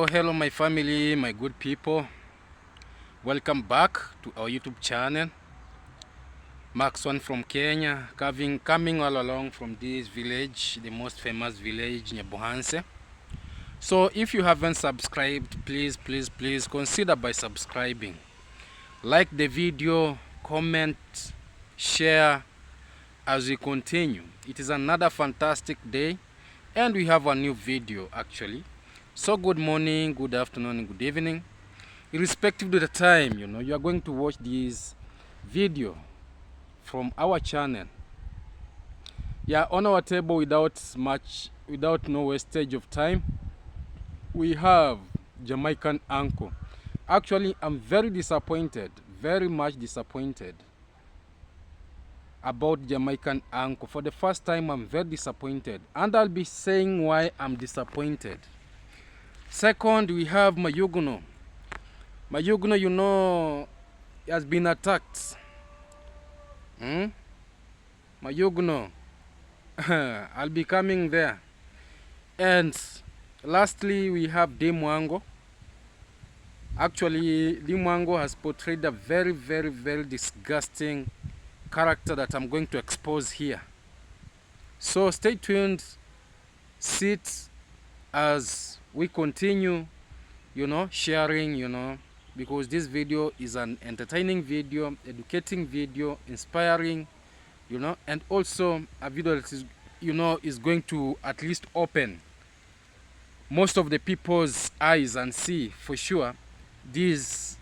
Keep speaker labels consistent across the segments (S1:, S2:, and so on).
S1: Hello my family, my good people. Welcome back to our YouTube channel. Max1 from Kenya, coming all along from this village, the most famous village, Nyabuhanse. So if you haven't subscribed, please consider by subscribing. Like the video, comment, share as we continue. It is another fantastic day and we have a new video actually. So good morning, good afternoon, good evening. Irrespective of the time, you are going to watch this video from our channel. Yeah, on our table without no wastage of time, we have Jamaican uncle. Actually, I'm very disappointed, very much disappointed about Jamaican uncle. For the first time, I'm very disappointed, and I'll be saying why I'm disappointed. Second, we have Mayuguno. Mayuguno, has been attacked. Mayuguno, I'll be coming there. And lastly, we have Wango. Actually, Wango has portrayed a very, very, very disgusting character that I'm going to expose here. So stay tuned, sit as we continue, sharing, because this video is an entertaining video, educating video, inspiring, and also a video that is, is going to at least open most of the people's eyes and see for sure this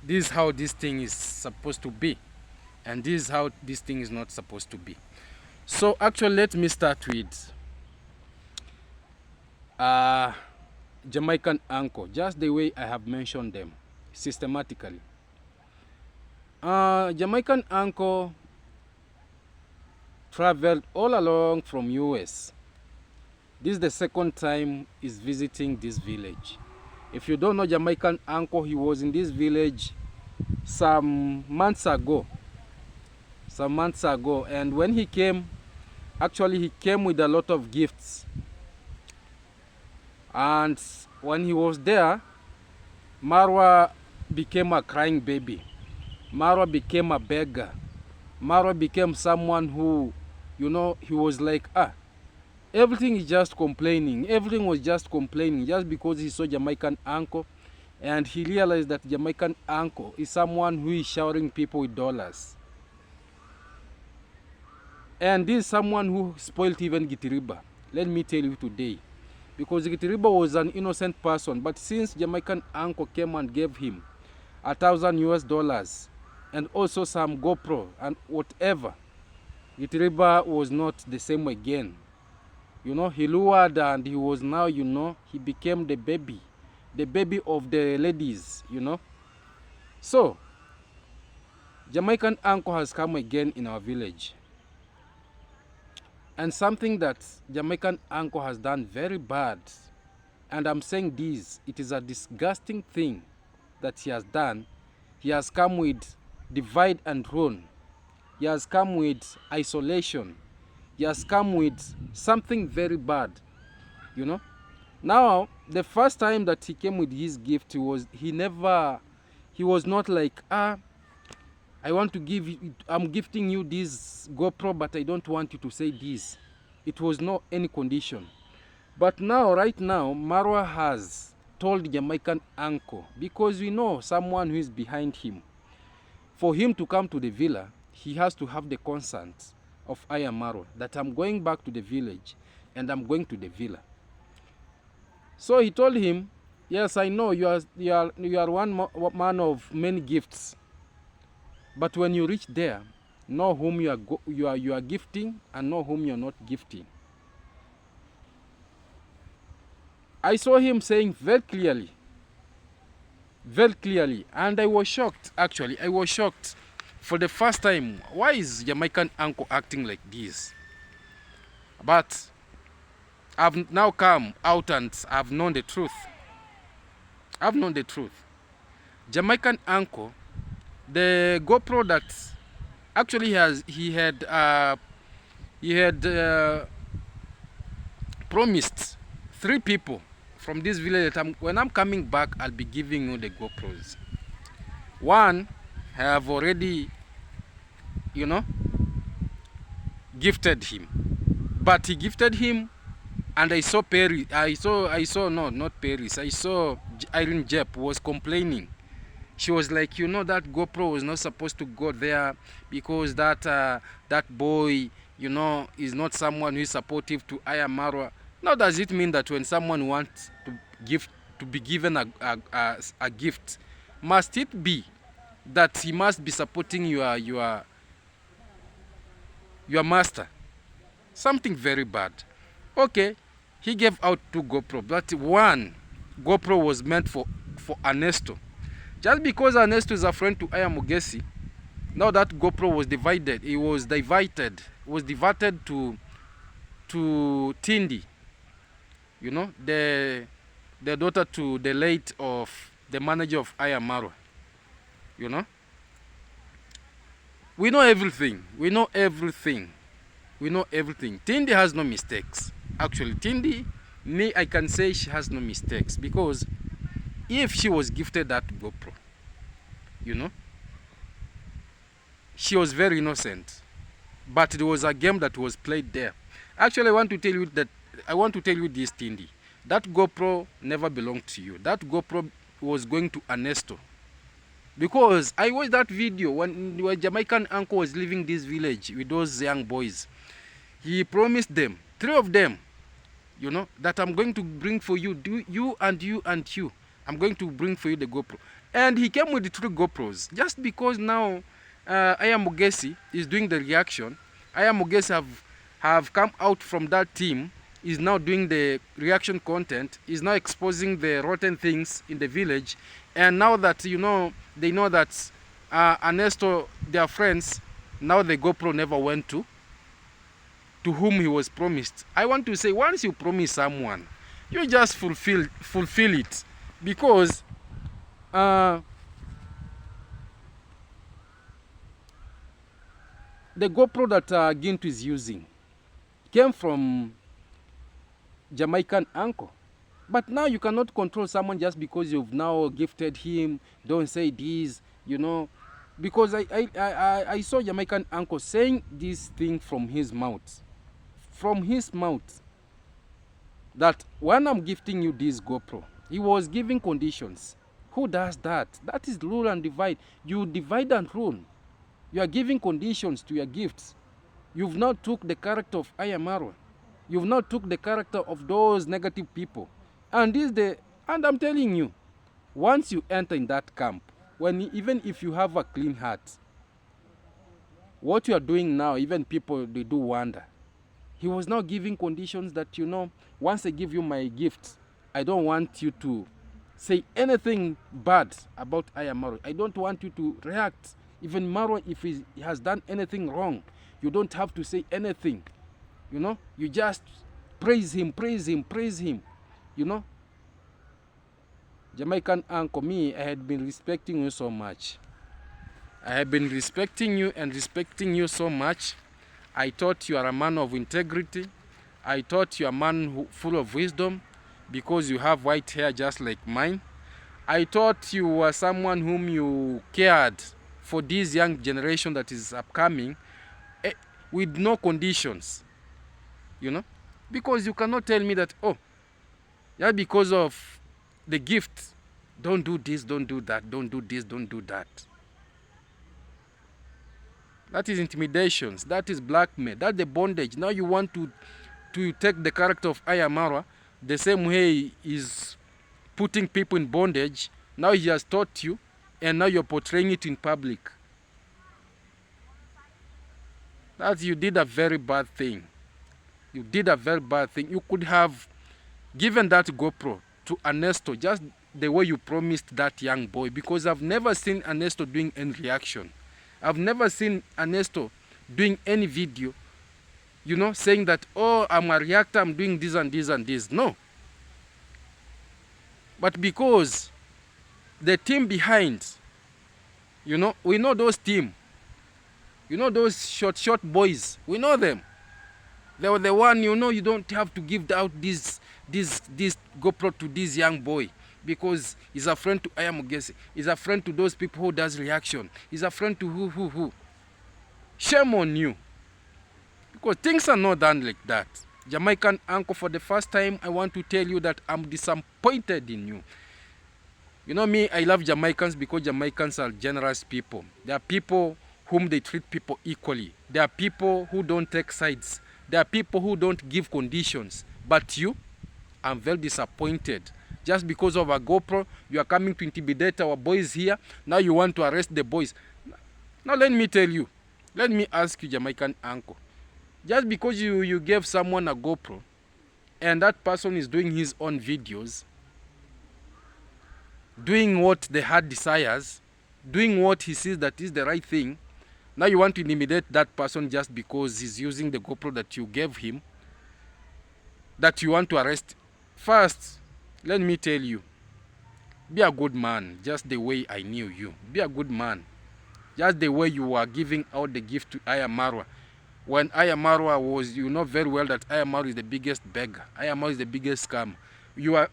S1: is how this thing is supposed to be, and this is how this thing is not supposed to be. So actually, let me start with Jamaican uncle, just the way I have mentioned them systematically. Jamaican uncle traveled all along from US. This is the second time he's visiting this village. If you don't know Jamaican uncle, he was in this village some months ago, and when he came, actually he came with a lot of gifts. And when he was there, Marwa became a crying baby. Marwa became a beggar. Marwa became someone who, he was like, everything is just complaining. Everything was just complaining just because he saw Jamaican uncle, and he realized that Jamaican uncle is someone who is showering people with dollars. And this is someone who spoiled even Gitiriba. Let me tell you today. Because Gitiriba was an innocent person, but since Jamaican uncle came and gave him $1,000 and also some GoPro and whatever, Gitiriba was not the same again. He lured, and he was now, he became the baby of the ladies, So, Jamaican uncle has come again in our village. And something that Jamaican uncle has done very bad, and I'm saying this, it is a disgusting thing that he has done. He has come with divide and rule. He has come with isolation. He has come with something very bad, Now, the first time that he came with his gift, he was not like, I want to give you, I'm gifting you this GoPro, but I don't want you to say this. It was not any condition. But now, right now, Marwa has told Jamaican uncle, because we know someone who is behind him. For him to come to the villa, he has to have the consent of I am Marwa, that I'm going back to the village and I'm going to the villa. So he told him, yes, I know you are one man of many gifts. But when you reach there, know whom you are gifting and know whom you are not gifting. I saw him saying very clearly, and I was shocked. Actually, I was shocked for the first time. Why is Jamaican uncle acting like this? But I've now come out and I've known the truth. Jamaican uncle, the GoPro that actually he had promised 3 people from this village that when I'm coming back, I'll be giving you the GoPros. One, I have already, you know, gifted him. But he gifted him, and I saw Paris. No, not Paris. I saw Irene Jep was complaining. She was like, you know, that GoPro was not supposed to go there because that boy, you know, is not someone who is supportive to Ayamaro. Now, does it mean that when someone wants to be given a gift, must it be that he must be supporting your master? Something very bad. Okay, he gave out 2 GoPro, but 1 GoPro was meant for Ernesto. Just because Ernesto is a friend to Ayamugesi, now that GoPro was divided. It was diverted to Tindi, you know, the daughter to the late of the manager of Ayamaro. You know, we know everything. Tindi has no mistakes. Actually, Tindi, I can say she has no mistakes, because if she was gifted that GoPro, you know, she was very innocent. But there was a game that was played there. Actually, I want to tell you this, Tindi. That GoPro never belonged to you. That GoPro was going to Ernesto. Because I watched that video when Jamaican uncle was leaving this village with those young boys. He promised them, 3 of them, you know, that I'm going to bring for you, you and you and you. I'm going to bring for you the GoPro. And he came with the 3 GoPros. Just because now Ayamugesi is doing the reaction. Ayamugesi have come out from that team, is now doing the reaction content, is now exposing the rotten things in the village. And now that, you know, they know that Ernesto, their friends, now the GoPro never went to whom he was promised. I want to say, once you promise someone, you just fulfill it. Because the GoPro that Gintu is using came from Jamaican uncle. But now you cannot control someone just because you've now gifted him. Don't say this, you know. Because I saw Jamaican uncle saying this thing from his mouth. That when I'm gifting you this GoPro, he was giving conditions. Who does that? That is rule and divide. You divide and rule. You are giving conditions to your gifts. You've now took the character of Ayamaro. You've now took the character of those negative people. And I'm telling you, once you enter in that camp, even if you have a clean heart, what you are doing now, even people, they do wonder. He was now giving conditions that, you know, once I give you my gift, I don't want you to say anything bad about Ayamaro. I don't want you to react. Even Maro, if he has done anything wrong, you don't have to say anything. You know, you just praise him. You know, Jamaican uncle, me, I had been respecting you so much. I have been respecting you so much. I thought you are a man of integrity. I thought you are a man full of wisdom, because you have white hair just like mine. I thought you were someone whom you cared for this young generation that is upcoming, with no conditions, you know. Because you cannot tell me that, oh, yeah, because of the gift, don't do this, don't do that, don't do this, don't do that. That is intimidations. That is blackmail. That's the bondage. Now you want to take the character of Ayamara the same way he is putting people in bondage. Now he has taught you, and now you're portraying it in public. That you did a very bad thing. You could have given that GoPro to Ernesto just the way you promised that young boy, because I've never seen Ernesto doing any reaction. I've never seen Ernesto doing any video, you know, saying that, oh, I'm a reactor, I'm doing this and this and this. No. But because the team behind, you know, we know those team. You know those short boys. We know them. They were the one, you know, you don't have to give out this GoPro to this young boy because he's a friend to Ayamugese. He's a friend to those people who does reaction. He's a friend to who. Shame on you. Because things are not done like that. Jamaican uncle, for the first time, I want to tell you that I'm disappointed in you. You know me, I love Jamaicans because Jamaicans are generous people. They are people whom they treat people equally. They are people who don't take sides. There are people who don't give conditions. But you, I'm very disappointed. Just because of a GoPro, you are coming to intimidate our boys here. Now you want to arrest the boys. Now let me tell you. Let me ask you, Jamaican uncle. Just because you gave someone a GoPro, and that person is doing his own videos, doing what the heart desires, doing what he sees that is the right thing, now you want to intimidate that person just because he's using the GoPro that you gave him, that you want to arrest. First, let me tell you, be a good man, just the way I knew you. Be a good man, just the way you were giving out the gift to Ayamarwa. When Ayamarwa was, you know very well that Ayamarwa is the biggest beggar. Ayamarwa is the biggest scam. You are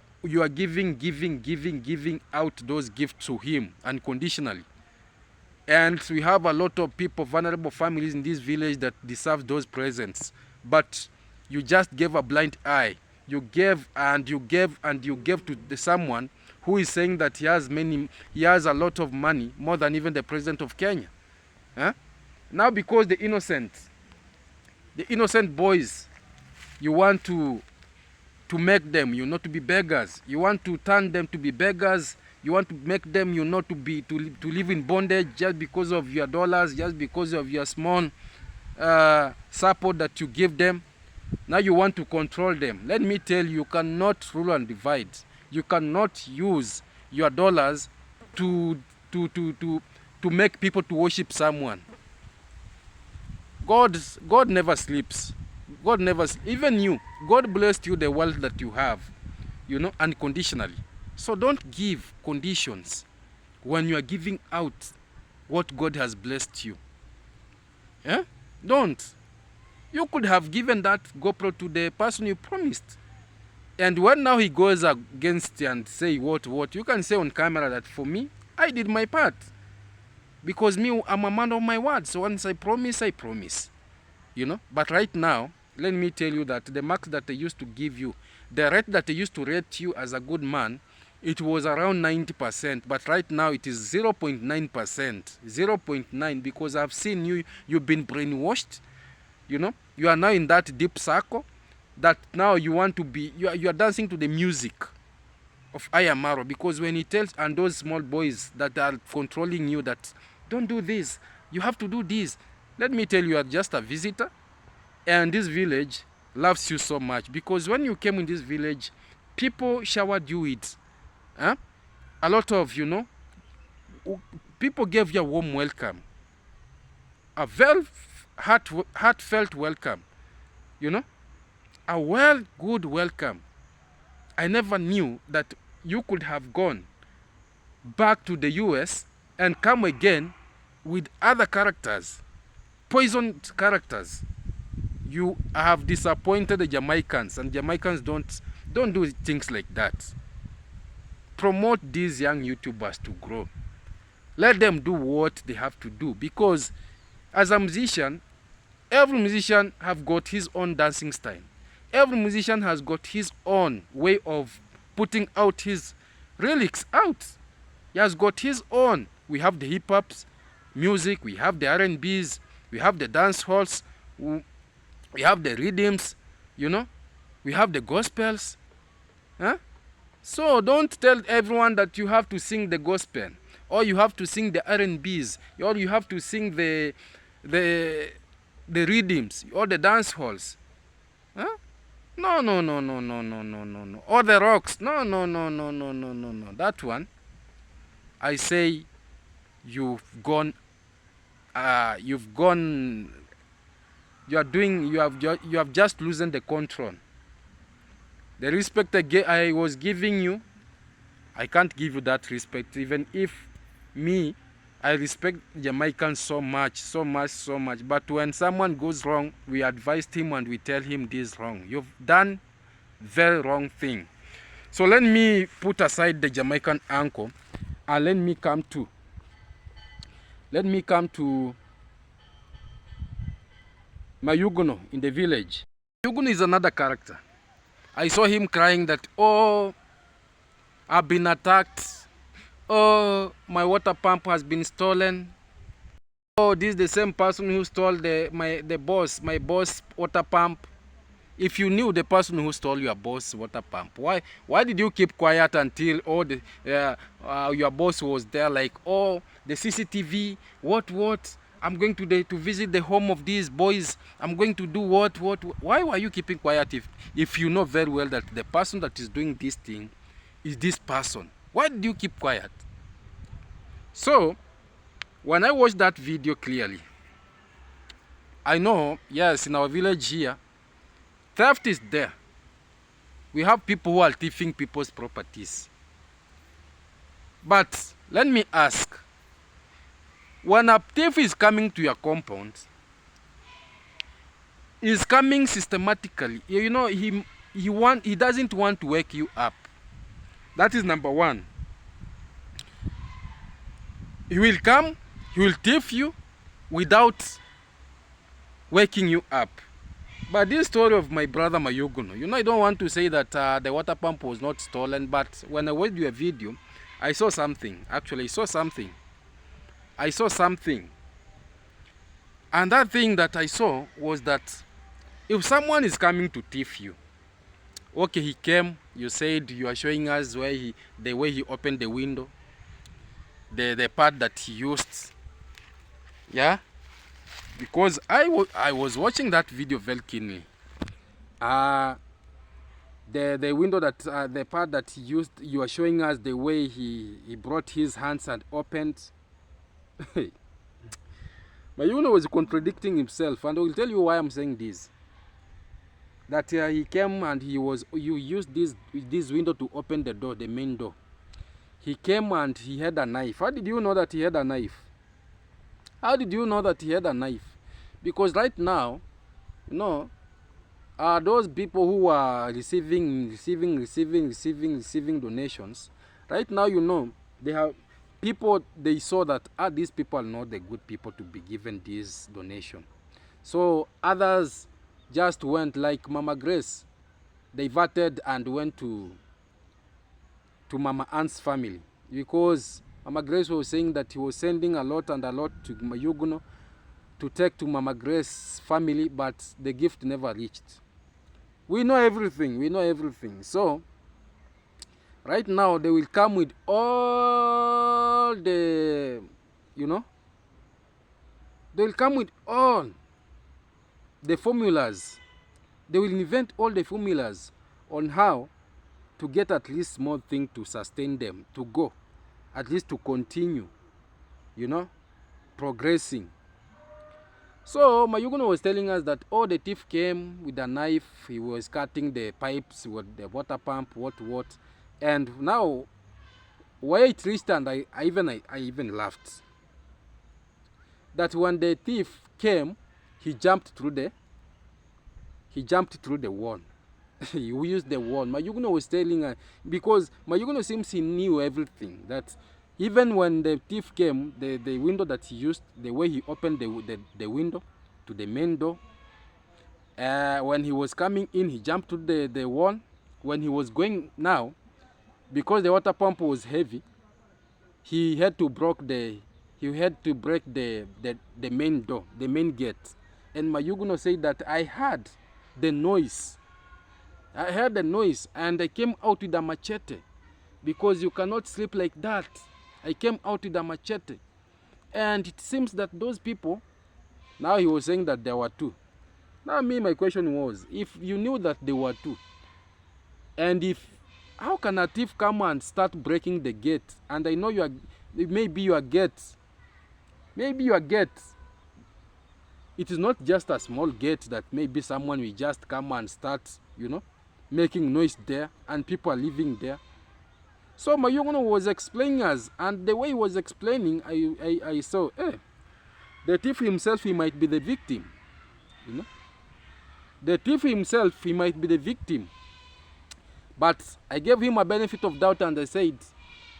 S1: giving out those gifts to him unconditionally. And we have a lot of people, vulnerable families in this village that deserve those presents. But you just gave a blind eye. You gave and you gave and you gave to someone who is saying that he has a lot of money, more than even the president of Kenya. Huh? Now because the innocent boys, you want to make them, you know, to be beggars. You want to turn them to be beggars. You want to make them, you know, to live in bondage just because of your dollars, just because of your small support that you give them. Now you want to control them. Let me tell you, you cannot rule and divide. You cannot use your dollars to make people to worship someone. God never sleeps. God never, even you, God blessed you the wealth that you have, you know, unconditionally. So don't give conditions when you are giving out what God has blessed you. Yeah? Don't. You could have given that GoPro to the person you promised. And when now he goes against and say what, you can say on camera that for me, I did my part. Because me, I'm a man of my word. So once I promise, I promise. You know? But right now, let me tell you that the marks that they used to give you, the rate that they used to rate you as a good man, it was around 90%, but right now it is 0.9%. 0.9, because I've seen you've been brainwashed. You know, you are now in that deep circle that now you want to be, you are dancing to the music of Ayamaro, because when he tells, and those small boys that are controlling you that don't do this, you have to do this. Let me tell you, you are just a visitor, and this village loves you so much, because when you came in this village, people showered you with a lot of, you know, people gave you a warm welcome, a very heartfelt welcome, you know, a good welcome. I never knew that you could have gone back to the US and come again with other characters, poisoned characters. You have disappointed the Jamaicans, and Jamaicans don't do things like that. Promote these young YouTubers to grow. Let them do what they have to do, because as a musician, every musician have got his own dancing style. Every musician has got his own way of putting out his lyrics out. He has got his own. We have the hip hops music, we have the R&Bs, we have the dance halls, we have the rhythms, you know, we have the gospels. Huh? So don't tell everyone that you have to sing the gospel, or you have to sing the R&Bs, or you have to sing the rhythms, or the dance halls. Huh? No. Or the rocks. No. That one, I say, you have just loosened the control. The respect I was giving you, I can't give you that respect, even if me, I respect Jamaicans so much, so much, so much. But when someone goes wrong, we advise him and we tell him this is wrong. You've done very wrong thing. So let me put aside the Jamaican uncle and let me come to Mayuguno in the village. Mayuguno is another character. I saw him crying that, oh, I've been attacked. Oh, my water pump has been stolen. Oh, this is the same person who stole my boss water pump. If you knew the person who stole your boss water pump, why did you keep quiet until your boss was there? Like, oh, the CCTV, what? I'm going to visit the home of these boys. I'm going to do what? Why were you keeping quiet if you know very well that the person that is doing this thing is this person? Why did you keep quiet? So, when I watched that video clearly, I know, yes, in our village here, theft is there. We have people who are thieving people's properties. But let me ask, when a thief is coming to your compound, is coming systematically. You know, he doesn't want to wake you up. That is number one. He will come, he will thief you without waking you up. But this story of my brother Mayuguno, you know, I don't want to say that the water pump was not stolen, but when I watched your video, I saw something. Actually, I saw something. And that thing that I saw was that if someone is coming to thief you, okay, he came, you said you are showing us the way he opened the window, the part that he used, yeah, because I was watching that video very keenly. The window that the part that he used, you are showing us the way he brought his hands and opened. Mayuguno was contradicting himself, and I will tell you why I'm saying this. That he came and you used this window to open the door, the main door. He came and he had a knife. How did you know that he had a knife? How did you know that he had a knife? Because right now, you know, those people who are receiving donations, right now, you know, they have people, they saw that these people are not the good people to be given this donation. So others just went, like Mama Grace, they diverted and went to Mama Ant's family, because Mama Grace was saying that he was sending a lot to Mayuguno to take to Mama Grace's family, but the gift never reached. We know everything. So right now they will come with all the, you know, they will come with all the formulas. They will invent all the formulas on how to get at least small thing to sustain them, to go, at least to continue, you know, progressing. So Mayuguno was telling us that, oh, the thief came with a knife, he was cutting the pipes with the water pump, what, and now where it reached, and I even laughed, that when the thief came, he jumped through the wall. He used the wall. Mayuguno was telling because Mayuguno seems he knew everything, that even when the thief came, the window that he used, the way he opened the window to the main door, when he was coming in, he jumped to the wall. When he was going now, because the water pump was heavy, he had to break the main door, the main gate. And Mayuguno said that I heard the noise, and I came out with a machete, because you cannot sleep like that. I came out with a machete. And it seems that those people, now he was saying that there were two. Now my question was, if you knew that there were two, and how can a thief come and start breaking the gate? And I know maybe your gate, it is not just a small gate that maybe someone will just come and start, you know, making noise there, and people are living there. So Mayuguno was explaining us, and the way he was explaining, I saw, the thief himself, he might be the victim. You know, the thief himself, he might be the victim. But I gave him a benefit of doubt, and I said,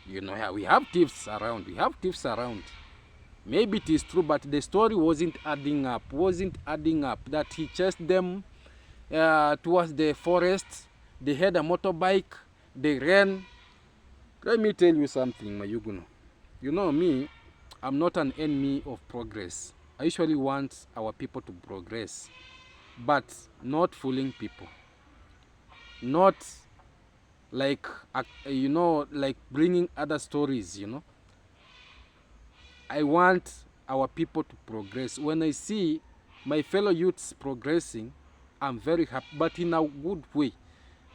S1: you know, we have thieves around. We have thieves around. Maybe it is true, but the story wasn't adding up. That he chased them towards the forest. They had a motorbike. They ran. Let me tell you something, Mayuguno. You know me, I'm not an enemy of progress. I usually want our people to progress, but not fooling people. Not like, you know, like bringing other stories, you know. I want our people to progress. When I see my fellow youths progressing, I'm very happy, but in a good way.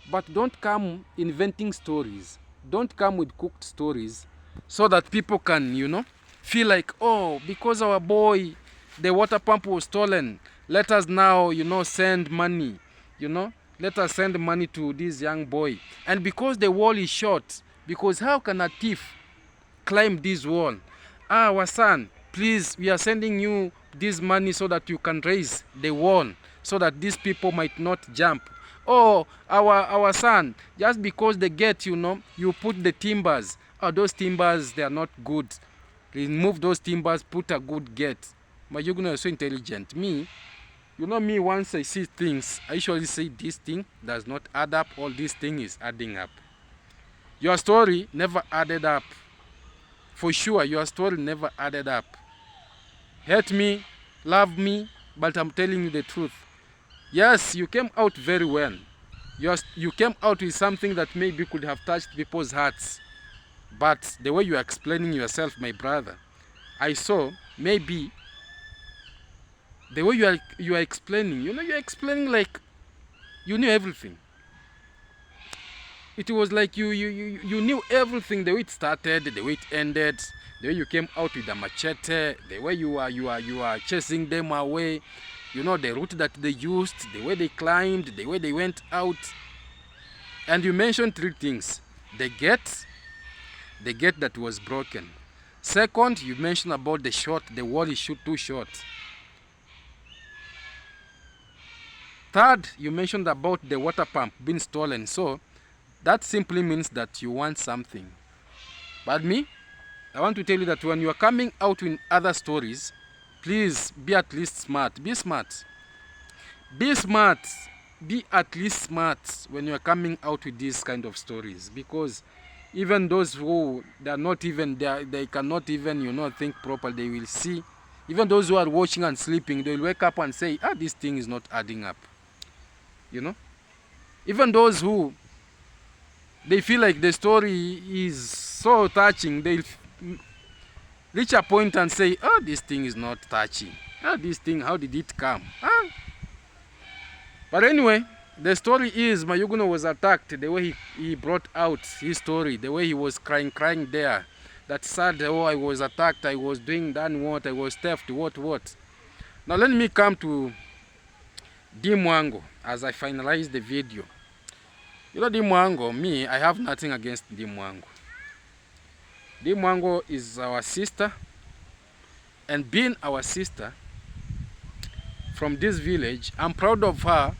S1: But don't come inventing stories. Don't come with cooked stories so that people can, you know, feel like, oh, because our boy, the water pump was stolen, let us now, you know, send money, you know. Let us send money to this young boy. And because the wall is short, because how can a thief climb this wall? Our son, please, we are sending you this money so that you can raise the wall, so that these people might not jump. Oh, our son, just because the gate, you know, you put the timbers. Oh, those timbers, they are not good. Remove those timbers, put a good gate. Mayuguno is so intelligent. Me, you know me, once I see things, I usually say this thing does not add up, all this thing is adding up. Your story never added up. For sure, your story never added up. Hate me, love me, but I'm telling you the truth. Yes, you came out very well. You came out with something that maybe could have touched people's hearts. But the way you are explaining yourself, my brother, I saw maybe the way you are explaining, you know, you are explaining like you knew everything. It was like you knew everything, the way it started, the way it ended, the way you came out with a machete, the way you are chasing them away, you know, the route that they used, the way they climbed, the way they went out. And you mentioned three things: the gate that was broken. Second, you mentioned about the wall is too short. Third, you mentioned about the water pump being stolen. So that simply means that you want something. But me, I want to tell you that when you are coming out in other stories, please be at least smart. Be smart. Be smart. Be at least smart when you are coming out with these kind of stories. Because even those who they are not even there, they cannot even, you know, think properly, they will see. Even those who are watching and sleeping, they will wake up and say, this thing is not adding up. You know? Even those who they feel like the story is so touching, they'll reach a point and say, this thing is not touching. This thing, how did it come? But anyway, the story is Mayuguno was attacked. The way he brought out his story, the way he was crying there. That sad, I was attacked, I was doing what, I was theft, what. Now let me come to Wango as I finalize the video. You know, Wango, me, I have nothing against Wango. Wango is our sister, and being our sister from this village, I'm proud of her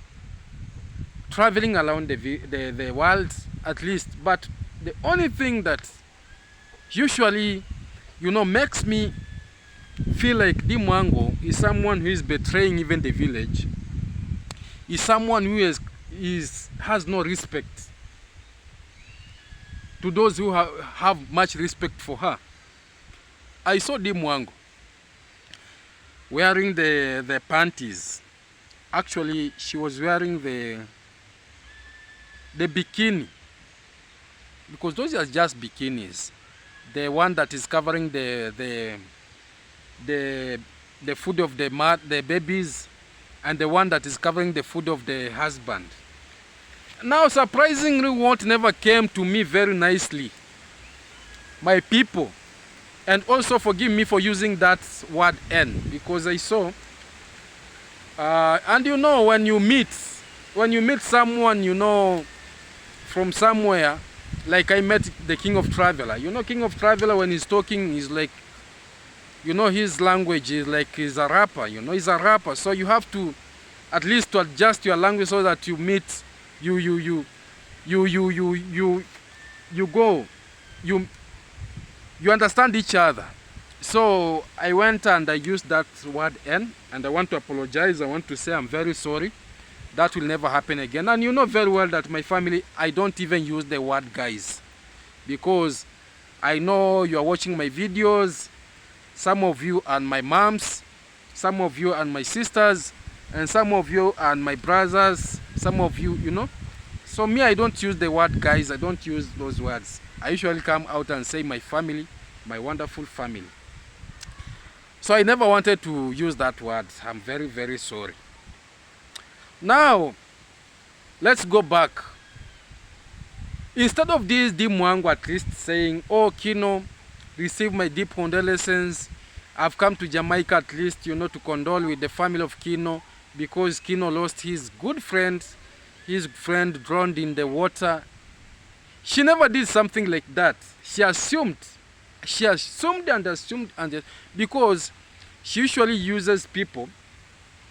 S1: traveling around the world at least. But the only thing that usually, you know, makes me feel like Wango is someone who is betraying even the village, is someone who has no respect to those who have much respect for her. I saw Wango wearing the panties. Actually, she was wearing the bikini, because those are just bikinis. The one that is covering the food of the babies, and the one that is covering the food of the husband. Now, surprisingly, what never came to me very nicely, my people, and also forgive me for using that word "n", because I saw, and you know, when you meet someone, you know, from somewhere, like I met the King of Traveler. You know, King of Traveler, when he's talking, he's like, you know, his language is like he's a rapper. You know, he's a rapper. So you have to at least to adjust your language so that you meet, you go, you understand each other. So I went and I used that word N, and I want to apologize. I want to say I'm very sorry. That will never happen again. And you know very well that my family, I don't even use the word guys, because I know you are watching my videos. Some of you are my moms, some of you are my sisters, and some of you are my brothers, some of you, you know. So me, I don't use the word guys. I don't use those words. I usually come out and say my family, my wonderful family. So I never wanted to use that word. I'm very, very sorry. Now, let's go back. Instead of this Wango at least saying, oh, Kino, receive my deep condolences. I've come to Jamaica at least, you know, to condole with the family of Kino, because Kino lost his good friend, drowned in the water. She never did something like that. She assumed because she usually uses people.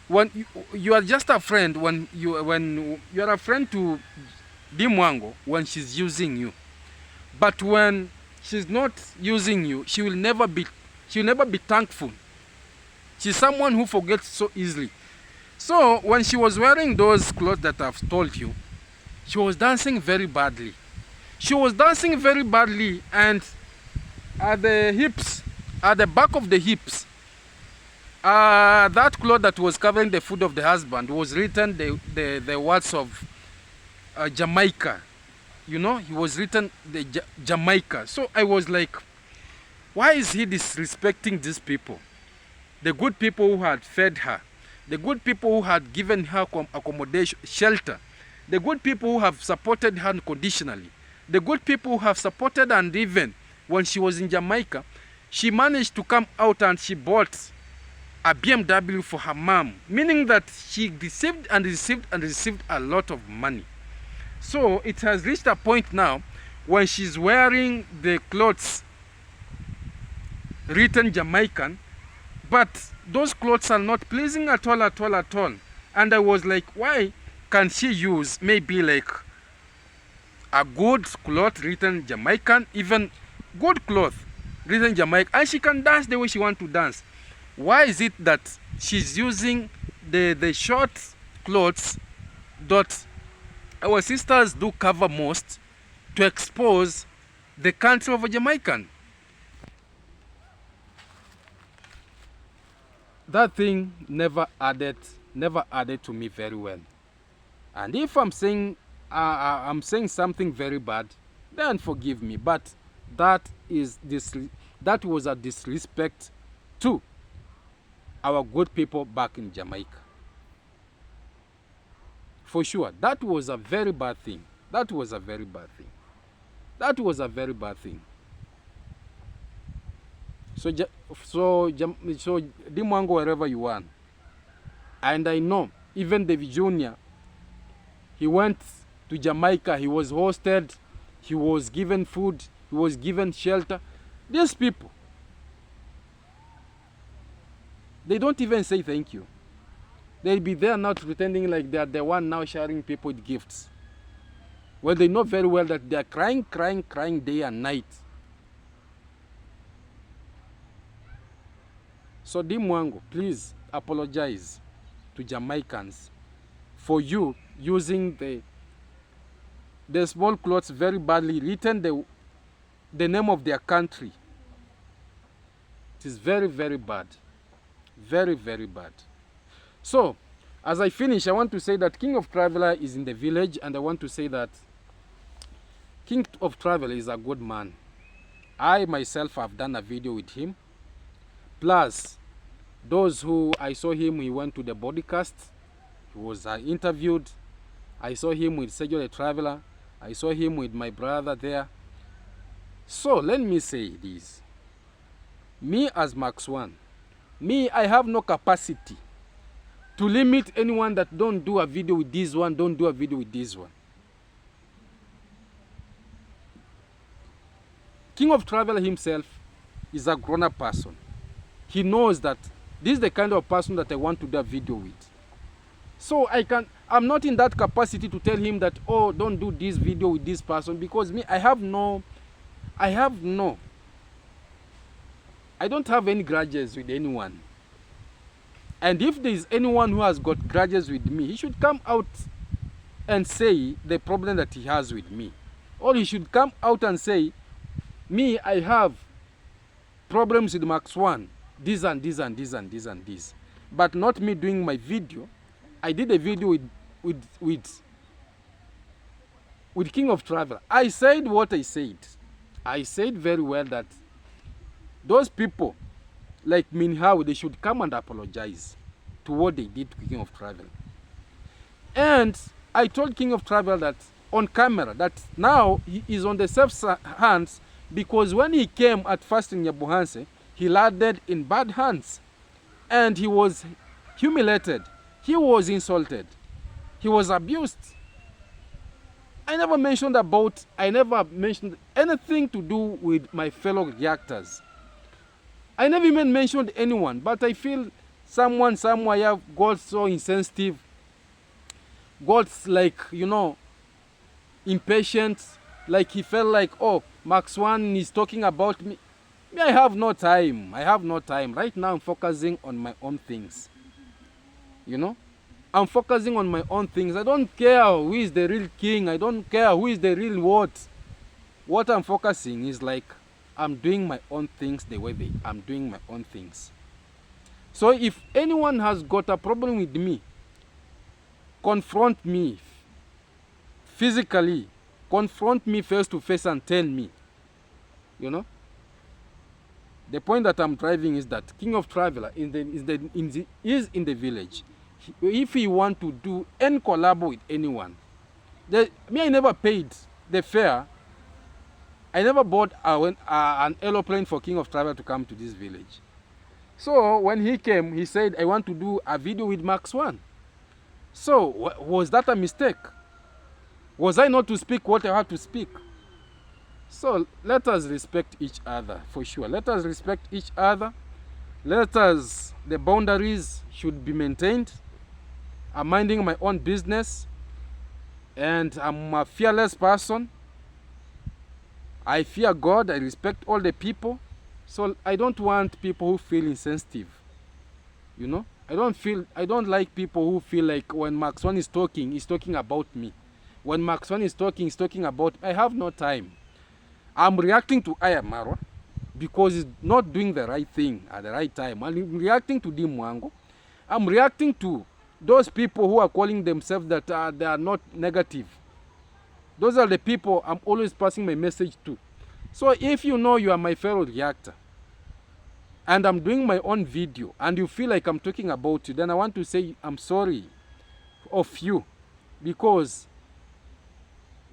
S1: When you are just a friend, when you are a friend to Wango when she's using you, but when she's not using you, she will never be thankful. She's someone who forgets so easily. So when she was wearing those clothes that I've told you, she was dancing very badly. And at the hips, at the back of the hips, that cloth that was covering the foot of the husband was written the words of Jamaica. You know, he was written the Jamaica. So I was like, why is he disrespecting these people? The good people who had fed her, the good people who had given her accommodation, shelter, the good people who have supported her unconditionally, the good people who have supported, and even when she was in Jamaica, she managed to come out and she bought a BMW for her mom, meaning that she received a lot of money. So it has reached a point now when she's wearing the clothes written Jamaican, but those clothes are not pleasing at all. And I was like, why can't she use maybe like a good cloth written Jamaican, even good cloth written Jamaican, and she can dance the way she wants to dance? Why is it that she's using the short clothes that our sisters do cover most to expose the country of a Jamaican? That thing never added to me very well. And if I'm saying something very bad, then forgive me. But that was a disrespect to our good people back in Jamaica. For sure, that was a very bad thing. So Wango, wherever you are, and I know even David Jr., he went to Jamaica, he was hosted, he was given food, he was given shelter. These people, they don't even say thank you. They'll be there now pretending like they are the one now sharing people with gifts. Well, they know very well that they are crying day and night. So Wango, please apologize to Jamaicans for you using the small clothes very badly written, the name of their country. It is very, very bad. Very, very bad. So, as I finish, I want to say that King of Traveler is in the village, and I want to say that King of Traveler is a good man. I myself have done a video with him. Plus, those who I saw him, he went to the podcast. He was interviewed. I saw him with Sergio the Traveler. I saw him with my brother there. So, let me say this. Me as Max One, I have no capacity to limit anyone that don't do a video with this one, don't do a video with this one. King of Travel himself is a grown-up person. He knows that this is the kind of person that I want to do a video with. So I'm not in that capacity to tell him that, oh, don't do this video with this person, because me, I don't have any grudges with anyone. And if there is anyone who has got grudges with me, he should come out and say the problem that he has with me. Or he should come out and say, me, I have problems with Max 1, this and this and this and this and this. But not me doing my video. I did a video with King of Travel. I said what I said. I said very well that those people like Minhao, they should come and apologize to what they did to King of Travel. And I told King of Travel that on camera that now he is on the safe hands, because when he came at first in Nyabuhanse, he landed in bad hands. And he was humiliated. He was insulted. He was abused. I never mentioned anything to do with my fellow reactors. I never even mentioned anyone, but I feel someone somewhere got so insensitive, got like, impatient, like he felt like, oh, Max 1 is talking about me. Me, I have no time. Right now I'm focusing on my own things. I'm focusing on my own things. I don't care who is the real king. I don't care who is the real what. What I'm focusing is like, I'm doing my own things the way I'm doing my own things. So if anyone has got a problem with me, confront me physically. Confront me face to face and tell me. The point that I'm driving is that King of Traveler is in the village. If he want to do any collab with anyone, I never paid the fare. I never bought an aeroplane for King of Travel to come to this village. So when he came, he said, I want to do a video with Max 1. So was that a mistake? Was I not to speak what I had to speak? So let us respect each other, for sure. Let us respect each other. The boundaries should be maintained. I'm minding my own business. And I'm a fearless person. I fear God. I respect all the people. So I don't want people who feel insensitive. I don't like people who feel like when Max 1 is talking, he's talking about me. When Max 1 is talking, he's talking about, I have no time. I'm reacting to Ayamaro because he's not doing the right thing at the right time. I'm reacting to Wango. I'm reacting to those people who are calling themselves that they are not negative. Those are the people I'm always passing my message to. So if you are my fellow reactor and I'm doing my own video and you feel like I'm talking about you, then I want to say I'm sorry of you, because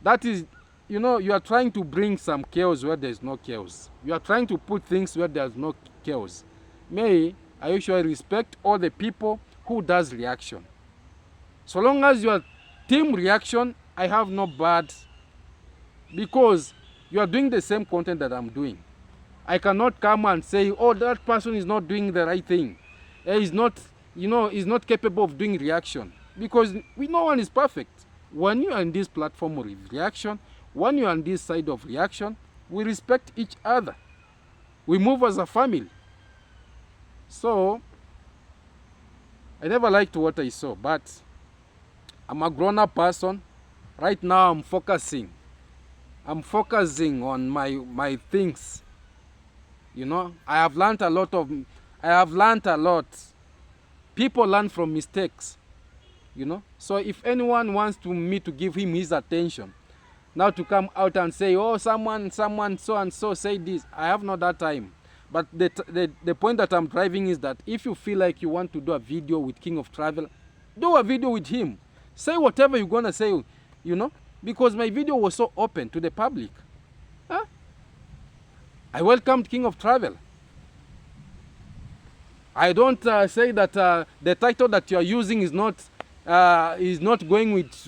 S1: that is, you are trying to bring some chaos where there's no chaos. You are trying to put things where there's no chaos. I usually respect all the people who does reaction. So long as you are team reaction, I have no bad, because you are doing the same content that I'm doing. I cannot come and say, oh, that person is not doing the right thing. He's not capable of doing reaction, because no one is perfect. When you are in this platform of reaction, when you are on this side of reaction, we respect each other. We move as a family. So I never liked what I saw, but I'm a grown-up person. Right now I'm focusing on my things. I have learned a lot. People learn from mistakes. So if anyone wants me to give him his attention, now to come out and say, oh, someone so and so said this, I have not that time. But the point that I'm driving is that if you feel like you want to do a video with King of Travel, do a video with him. Say whatever you're gonna say, because my video was so open to the public. I welcomed King of Travel. I don't say that the title that you are using is not going with,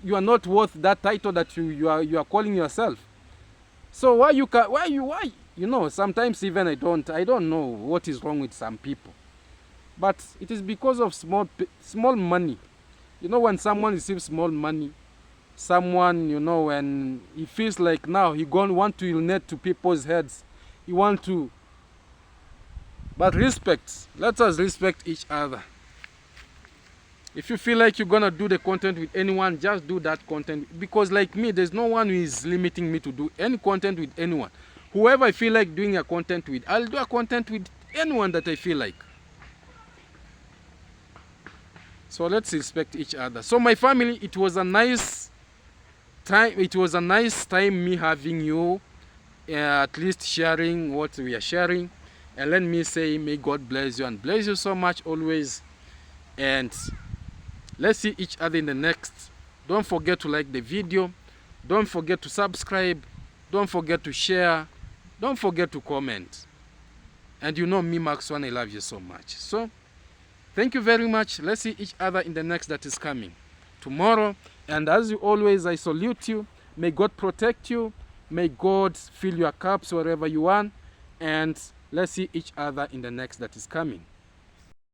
S1: you are not worth that title that you are calling yourself. So why you know, sometimes even I don't know what is wrong with some people, but it is because of small money. You know, when someone receives small money, someone, you know, when he feels like now he want to urinate to people's heads, he want to. But respect, let us respect each other. If you feel like you're gonna do the content with anyone, just do that content, because like me, there's no one who is limiting me to do any content with anyone. Whoever I feel like doing a content with, I'll do a content with anyone that I feel like. So let's respect each other. So my family, it was a nice time. It was a nice time me having you, at least sharing what we are sharing. And let me say, may God bless you and bless you so much always. And let's see each other in the next. Don't forget to like the video. Don't forget to subscribe. Don't forget to share. Don't forget to comment. And you know me, Max One, I love you so much. So thank you very much. Let's see each other in the next that is coming tomorrow. And as you always, I salute you. May God protect you. May God fill your cups wherever you are. And let's see each other in the next that is coming.